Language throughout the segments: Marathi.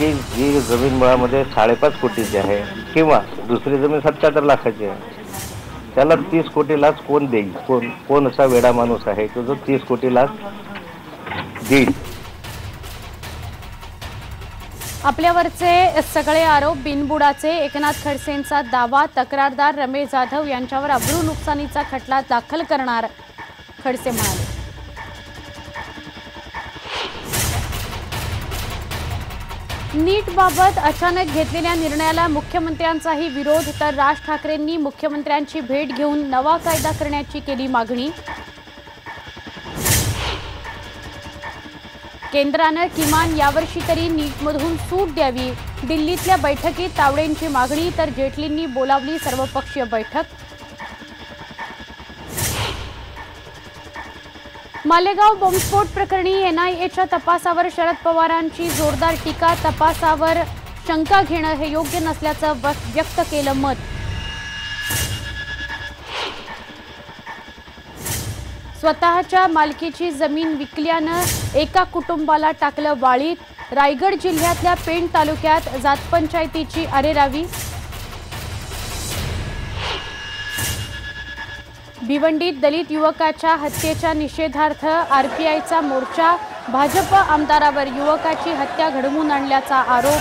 त्यांची जी जमीन मुळामध्ये 5.5 कोटीची आहे किंवा दुसरी जमीन 77 लाखाची आहे, त्याला 30 कोटी लाच कोण देईल? कोण असा वेडा माणूस आहे की जो 30 कोटी लाच देईल? आपल्यावरचे सगळे आरोप बिनबुडाचे. एकनाथ खडसेंचा दावा, तक्रारदार रमेश जाधव यांच्यावर अब्रू नुकसानीचा खटला दाखल करणार, खडसे म्हणाले. नीट बाबत अचानक घेतलेल्या निर्णयाला मुख्यमंत्र्यांचाही विरोध, तर राज ठाकरेंनी मुख्यमंत्र्यांची भेट घेऊन नवा कायदा करण्याची केली मागणी. केंद्रानं किमान यावर्षी तरी नीटमधून सूट द्यावी. दिल्लीतल्या बैठकीत तावडेंची मागणी, तर जेटलींनी बोलावली सर्वपक्षीय बैठक. मालेगाव बॉम्बस्फोट प्रकरणी एनआयएच्या तपासावर शरद पवारांची जोरदार टीका. तपासावर शंका घेणं हे योग्य नसल्याचं व्यक्त केलं मत. स्वतःच्या मालकीची जमीन विकल्यानं एका कुटुंबाला टाकलं वाळीत. रायगड जिल्ह्यातल्या पेण तालुक्यात जातपंचायतीची अरेरावी. भिवंडीत दलित युवकाच्या हत्येच्या निषेधार्थ आरपीआयचा मोर्चा. भाजप आमदारावर युवकाची हत्या घडवून आणल्याचा आरोप.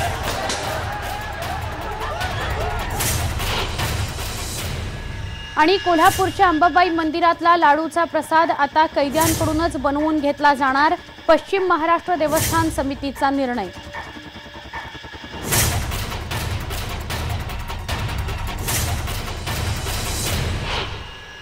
आणि कोल्हापूरच्या अंबाबाई मंदिरातला लाडूचा प्रसाद आता कैद्यांकडूनच बनवून घेतला जाणार, पश्चिम महाराष्ट्र देवस्थान समितीचा निर्णय.